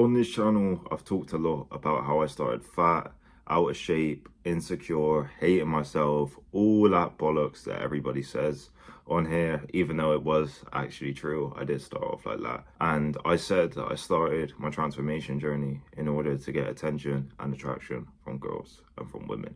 On this channel, I've talked a lot about how I started fat, out of shape, insecure, hating myself, all that bollocks that everybody says on here, even though it was actually true. I did start off like that. And I said that I started my transformation journey in order to get attention and attraction from girls and from women.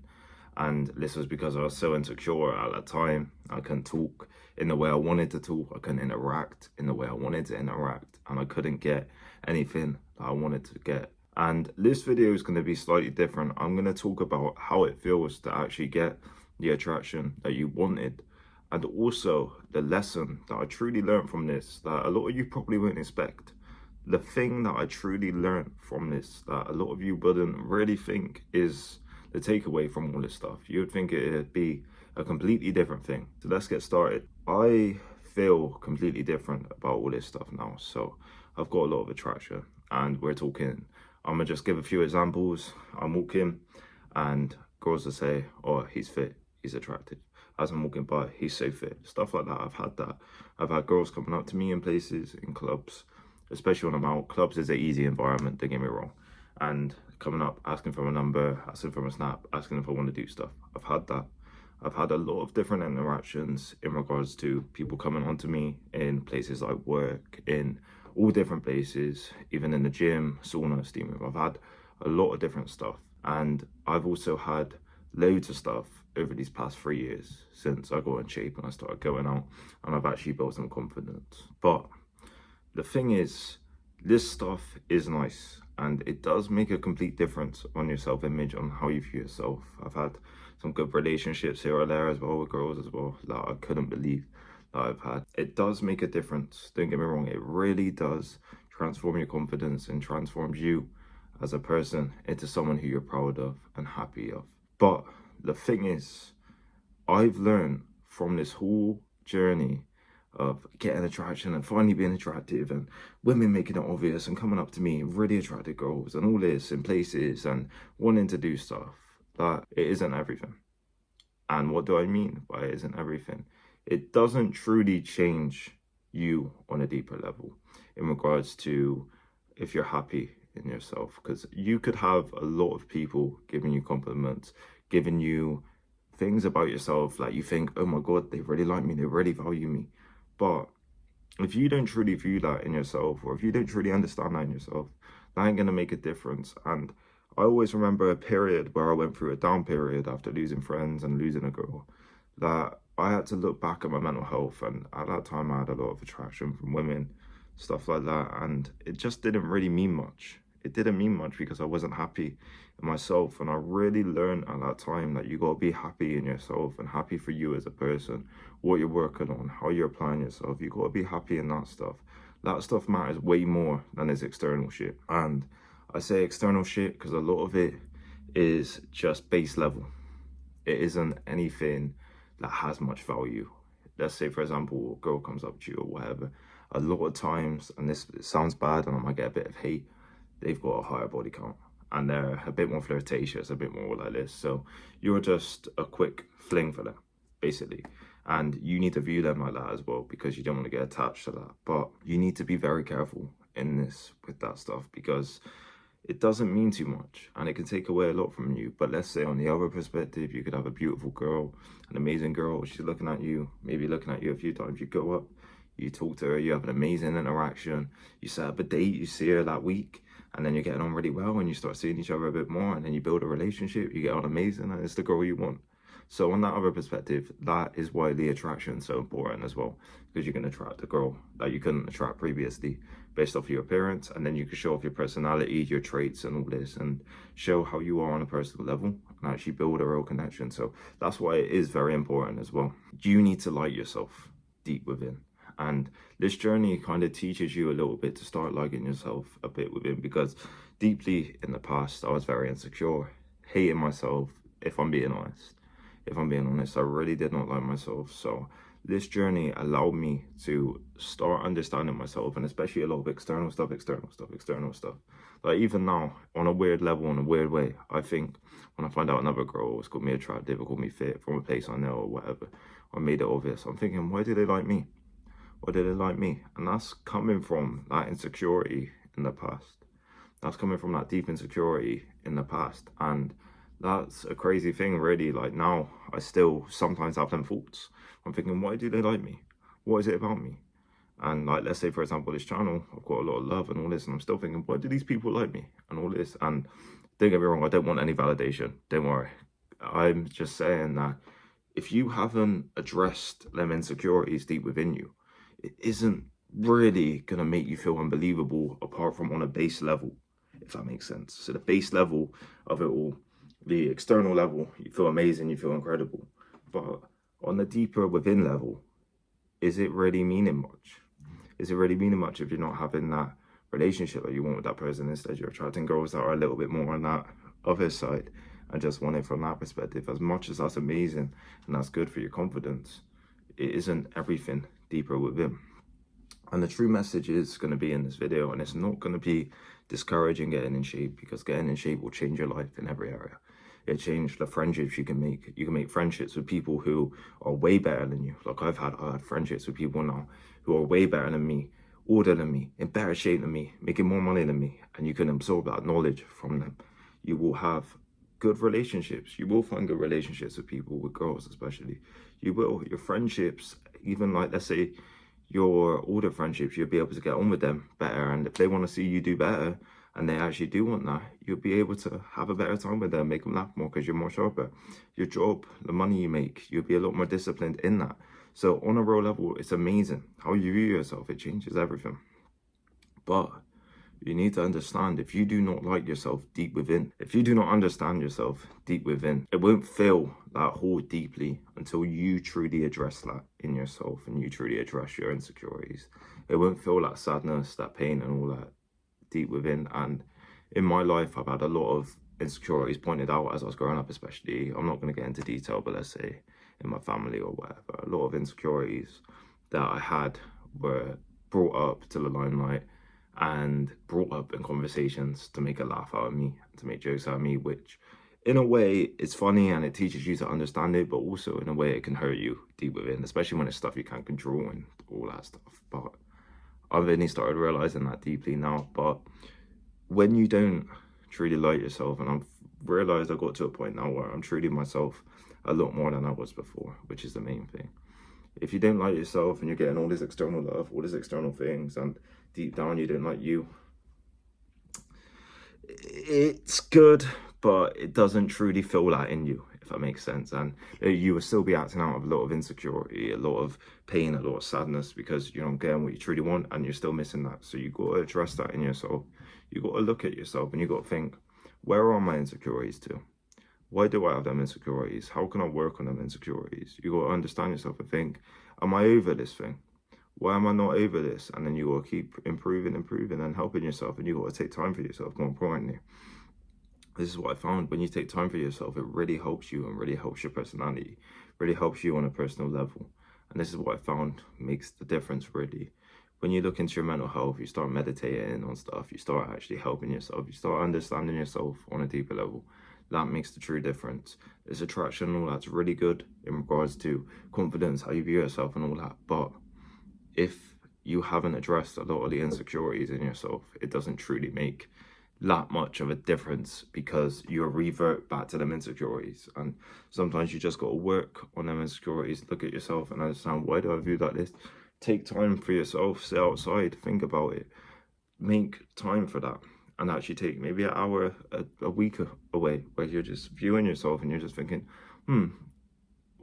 And this was because I was so insecure at that time. I couldn't talk in the way I wanted to talk. I couldn't interact in the way I wanted to interact. And I couldn't get anything that I wanted to get. And this video is going to be slightly different. I'm going to talk about how it feels to actually get the attraction that you wanted. And also the lesson that I truly learned from this that a lot of you probably wouldn't expect. The thing that I truly learned from this that a lot of you wouldn't really think is the takeaway from all this stuff. You would think it'd be a completely different thing. So let's get started. I feel completely different about all this stuff now. So I've got a lot of attraction and we're talking, I'm gonna just give a few examples. I'm walking and girls will say, oh, he's fit, he's attractive. As I'm walking by, he's so fit. Stuff like that, I've had that. I've had girls coming up to me in places, in clubs, especially when I'm out. Clubs is an easy environment, don't get me wrong. And coming up, asking for my number, asking for my snap, asking if I want to do stuff. I've had that. I've had a lot of different interactions in regards to people coming onto me in places like work, in all different places, even in the gym, sauna, steam room. I've had a lot of different stuff. And I've also had loads of stuff over these past 3 years since I got in shape and I started going out, and I've actually built some confidence. But the thing is, this stuff is nice and it does make a complete difference on your self-image, on how you view yourself. I've had some good relationships here or there as well with girls as well that I couldn't believe that I've had. It does make a difference, don't get me wrong, it really does transform your confidence and transforms you as a person into someone who you're proud of and happy of. But the thing is, I've learned from this whole journey of getting attraction and finally being attractive and women making it obvious and coming up to me, really attractive girls and all this in places and wanting to do stuff, that it isn't everything. And what do I mean by it isn't everything? It doesn't truly change you on a deeper level in regards to if you're happy in yourself, because you could have a lot of people giving you compliments, giving you things about yourself like you think, oh my god, they really like me, they really value me. But if you don't truly view that in yourself, or if you don't truly understand that in yourself, that ain't gonna make a difference. And I always remember a period where I went through a down period after losing friends and losing a girl, that I had to look back at my mental health. And at that time I had a lot of attraction from women, stuff like that, and it just didn't really mean much. It didn't mean much because I wasn't happy in myself. And I really learned at that time that you gotta be happy in yourself and happy for you as a person, what you're working on, how you're applying yourself. You gotta be happy in that stuff. That stuff matters way more than this external shit. And I say external shit because a lot of it is just base level. It isn't anything that has much value. Let's say, for example, a girl comes up to you or whatever. A lot of times, and this sounds bad and I might get a bit of hate, they've got a higher body count and they're a bit more flirtatious, a bit more like this. So you're just a quick fling for them, basically. And you need to view them like that as well, because you don't want to get attached to that. But you need to be very careful in this with that stuff, because it doesn't mean too much and it can take away a lot from you. But let's say on the other perspective, you could have a beautiful girl, an amazing girl, she's looking at you, maybe looking at you a few times, you go up, you talk to her, you have an amazing interaction, you set up a date, you see her that week, and then you're getting on really well and you start seeing each other a bit more, and then you build a relationship, you get on amazing, and it's the girl you want. So on that other perspective, that is why the attraction is so important as well, because you can attract a girl that you couldn't attract previously based off of your appearance, and then you can show off your personality, your traits and all this, and show how you are on a personal level and actually build a real connection. So that's why it is very important as well. You need to like yourself deep within. And this journey kind of teaches you a little bit to start liking yourself a bit within, because deeply in the past, I was very insecure, hating myself, if I'm being honest. If I'm being honest, I really did not like myself. So this journey allowed me to start understanding myself, and especially a lot of external stuff. Like even now, on a weird level, in a weird way, I think when I find out another girl has got me attractive or got me fit from a place I know or whatever, or made it obvious, I'm thinking, why do they like me? Why do they like me? And that's coming from that insecurity in the past. That's coming from that deep insecurity in the past. And that's a crazy thing, really. Like, now I still sometimes have them thoughts. I'm thinking, why do they like me? What is it about me? And like, let's say, for example, this channel, I've got a lot of love and all this, and I'm still thinking, why do these people like me and all this? And don't get me wrong, I don't want any validation. Don't worry. I'm just saying that if you haven't addressed them insecurities deep within you, it isn't really going to make you feel unbelievable apart from on a base level, if that makes sense. So the base level of it all, the external level, you feel amazing, you feel incredible. But on the deeper within level, is it really meaning much? Is it really meaning much if you're not having that relationship that you want with that person? Instead, you're attracting girls that are a little bit more on that other side and just want it from that perspective. As much as that's amazing and that's good for your confidence, it isn't everything deeper within. And the true message is going to be in this video, and it's not going to be discouraging getting in shape, because getting in shape will change your life in every area. It changed the friendships you can make. You can make friendships with people who are way better than you. Like I've had friendships with people now who are way better than me, older than me, in better shape than me, making more money than me, and you can absorb that knowledge from them. You will have good relationships. You will find good relationships with people, with girls especially. You will. Your friendships, even like, let's say, your older friendships, you'll be able to get on with them better. And if they want to see you do better, and they actually do want that, you'll be able to have a better time with them, make them laugh more because you're more sharper. Your job, the money you make, you'll be a lot more disciplined in that. So on a real level, it's amazing. How you view yourself, it changes everything. But you need to understand, if you do not like yourself deep within, if you do not understand yourself deep within, it won't feel that hole deeply until you truly address that in yourself and you truly address your insecurities. It won't feel that sadness, that pain and all that deep within. And in my life, I've had a lot of insecurities pointed out as I was growing up, especially. I'm not going to get into detail, but let's say in my family or whatever, a lot of insecurities that I had were brought up to the limelight and brought up in conversations to make a laugh out of me, to make jokes out of me, which in a way it's funny and it teaches you to understand it, but also in a way it can hurt you deep within, especially when it's stuff you can't control and all that stuff. But I've only started realizing that deeply now. But when you don't truly like yourself, and I've realized I got to a point now where I'm treating myself a lot more than I was before, which is the main thing. If you don't like yourself and you're getting all this external love, all these external things, and deep down you don't like you, it's good, but it doesn't truly feel that in you, if that makes sense. And you will still be acting out of a lot of insecurity, a lot of pain, a lot of sadness, because you're not getting what you truly want and you're still missing that. So you got to address that in yourself. You got to look at yourself and you got to think, where are my insecurities to? Why do I have them insecurities? How can I work on them insecurities? You got to understand yourself and think, am I over this thing? Why am I not over this? And then you got to keep improving and helping yourself, and you got to take time for yourself, more importantly. This is what I found. When you take time for yourself, it really helps you and really helps your personality, really helps you on a personal level. And this is what I found makes the difference, really. When you look into your mental health, you start meditating on stuff, you start actually helping yourself, you start understanding yourself on a deeper level. That makes the true difference. This attraction and all that's really good in regards to confidence, how you view yourself and all that. But if you haven't addressed a lot of the insecurities in yourself, it doesn't truly make that much of a difference, because you revert back to them insecurities. And sometimes you just got to work on them insecurities, look at yourself and understand, why do I view like this? Take time for yourself, sit outside, think about it, make time for that, and actually take maybe an hour a week away where you're just viewing yourself and you're just thinking,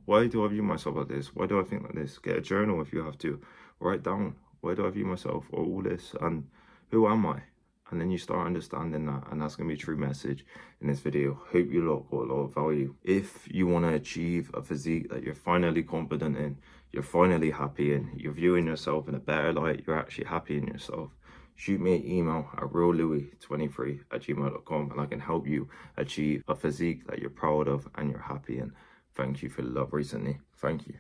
why do I view myself like this? Why do I think like this? Get a journal if you have to. Write down, why do I view myself, or all this, and who am I? And then you start understanding that, and that's going to be a true message in this video. Hope you lot got a lot of value. If you want to achieve a physique that you're finally confident in, you're finally happy in, you're viewing yourself in a better light, you're actually happy in yourself, shoot me an email at reallouis23@gmail.com and I can help you achieve a physique that you're proud of and you're happy in. Thank you for the love recently. Thank you.